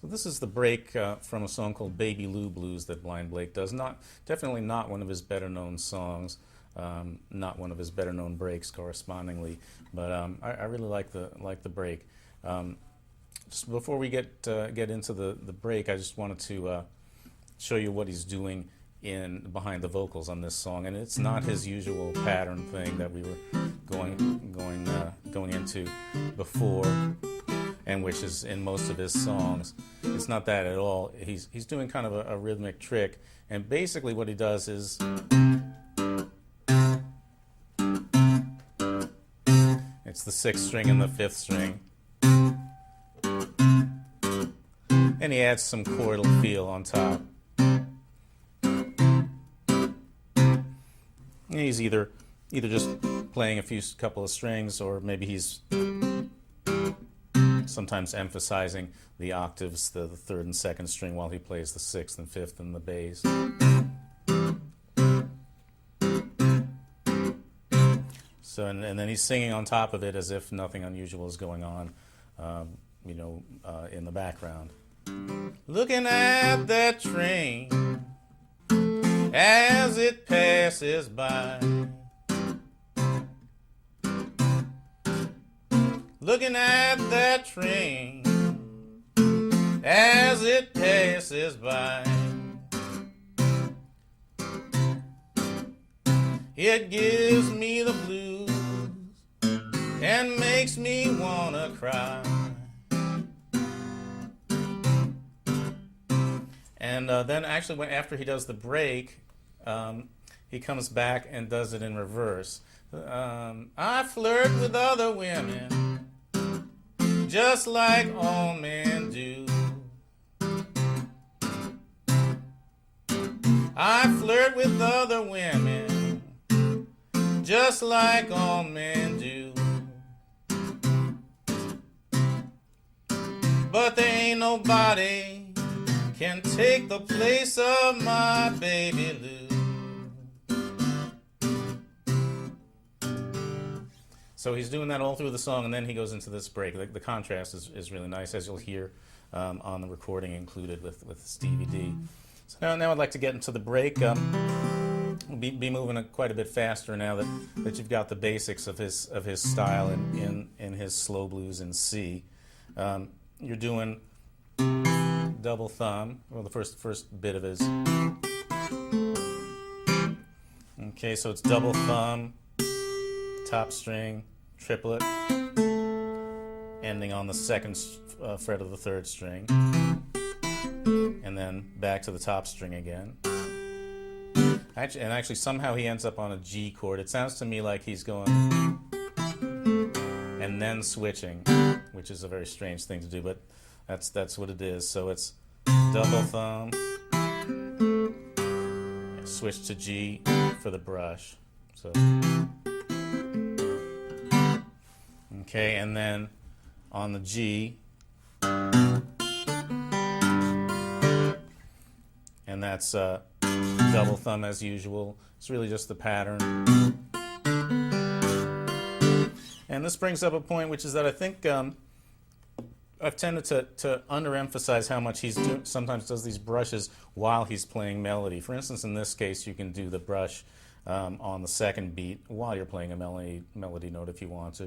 So this is the break from a song called Baby Lou Blues that Blind Blake does. Definitely not one of his better known songs, not one of his better known breaks correspondingly, but I really like the break. Just before we get into the break, I just wanted to show you what he's doing in behind the vocals on this song, and it's not his usual pattern thing that we were going into before, and which is in most of his songs. It's not that at all. He's doing kind of a rhythmic trick, and basically what he does is it's the sixth string and the fifth string, and he adds some chordal feel on top. And he's either just playing a couple of strings, or maybe he's sometimes emphasizing the octaves, the third and second string, while he plays the sixth and fifth and the bass. So, and then he's singing on top of it as if nothing unusual is going on, in the background. Looking at that train as it passes by, looking at that train as it passes by, it gives me the blues and makes me wanna cry. And then actually, after he does the break, he comes back and does it in reverse. I flirt with other women just like all men do. I flirt with other women just like all men do. But there ain't nobody can take the place of my baby Lou. So he's doing that all through the song, and then he goes into this break. The contrast is really nice, as you'll hear on the recording included with this DVD. So now I'd like to get into the break. We'll be moving quite a bit faster now that you've got the basics of his style in his slow blues in C. You're doing double thumb, well, the first bit of his. Okay, so it's double thumb, top string, triplet, ending on the second fret of the third string, and then back to the top string again. Actually, somehow he ends up on a G chord. It sounds to me like he's going and then switching, which is a very strange thing to do, but that's what it is. So it's double thumb, switch to G for the brush. So okay, and then on the G, and that's double thumb as usual. It's really just the pattern. And this brings up a point, which is that I think I've tended to underemphasize how much sometimes does these brushes while he's playing melody. For instance, in this case, you can do the brush on the second beat while you're playing a melody note if you want to.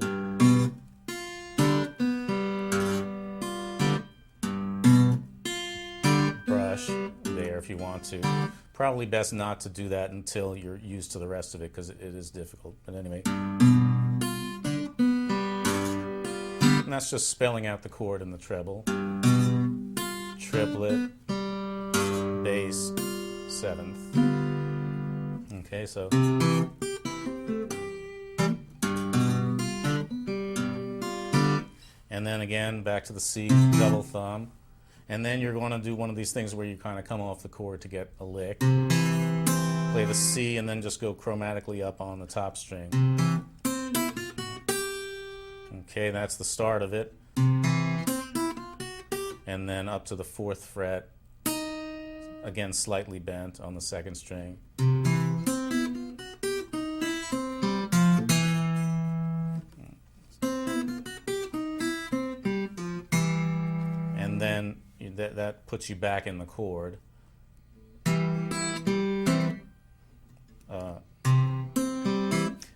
Brush there if you want to. Probably best not to do that until you're used to the rest of it, because it is difficult. But anyway. And that's just spelling out the chord in the treble. Triplet, bass, seventh. Okay, so. And then again, back to the C, double thumb. And then you're going to do one of these things where you kind of come off the chord to get a lick. Play the C and then just go chromatically up on the top string. Okay, that's the start of it. And then up to the fourth fret, again slightly bent on the second string. And then that puts you back in the chord.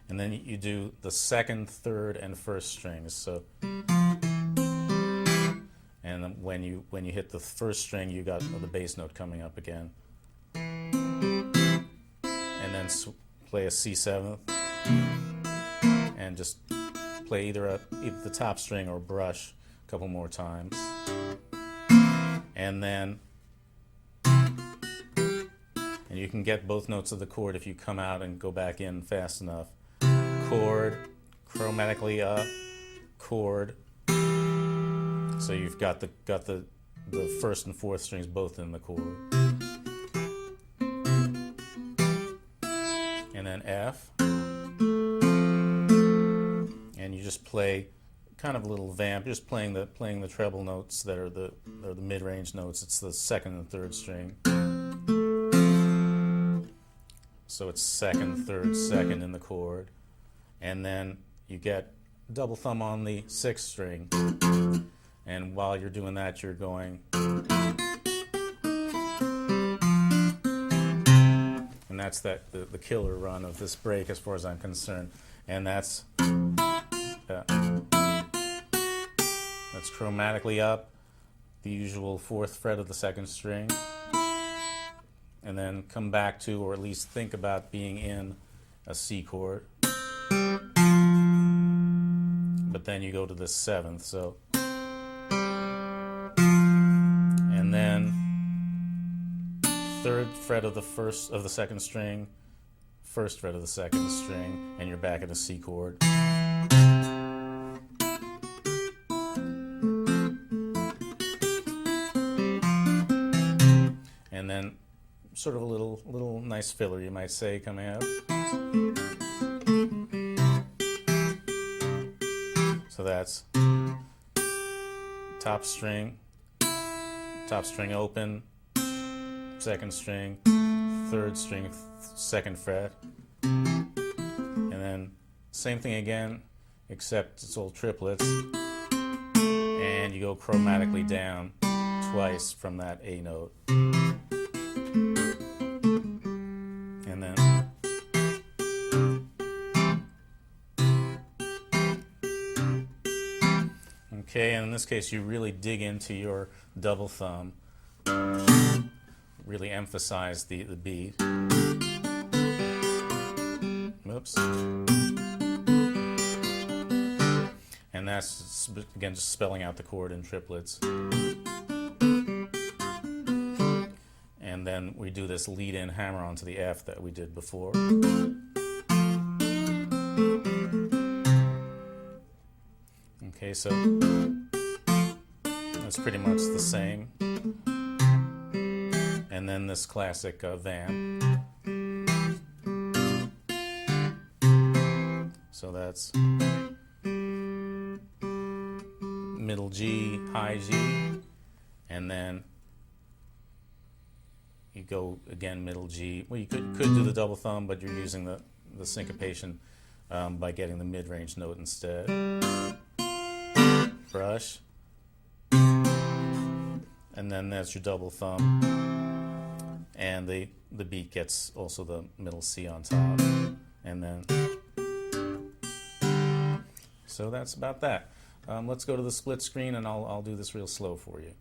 And then you do the second, third, and first strings. So, and then when you hit the first string, you got the bass note coming up again, and then play a C7, and just play either the top string or brush a couple more times, and then you can get both notes of the chord if you come out and go back in fast enough. Chord, chromatically up, chord. So you've got the first and fourth strings both in the chord. And then F. And you just play kind of a little vamp, just playing the treble notes that are the mid-range notes. It's the second and third string. So it's second, third, second in the chord. And then you get double thumb on the sixth string. And while you're doing that, you're going. And that's the killer run of this break as far as I'm concerned. And that's chromatically up, the usual fourth fret of the second string. And then come back to, or at least think about being in a C chord. But then you go to the seventh, so. And then third fret of the second string, first fret of the second string, and you're back at a C chord. And then sort of a little nice filler, you might say, coming out. So that's top string open, second string, third string, second fret, and then same thing again, except it's all triplets, and you go chromatically down twice from that A note. And then okay, and in this case you really dig into your double thumb, really emphasize the beat. Oops. And that's again just spelling out the chord in triplets. And then we do this lead-in hammer onto the F that we did before. Okay, so that's pretty much the same. And then this classic vamp. So that's middle G, high G, and then you go again middle G. Well, you could do the double thumb, but you're using the syncopation by getting the mid-range note instead. Brush, and then that's your double thumb, and the beat gets also the middle C on top, and then so that's about that. Let's go to the split screen, and I'll do this real slow for you.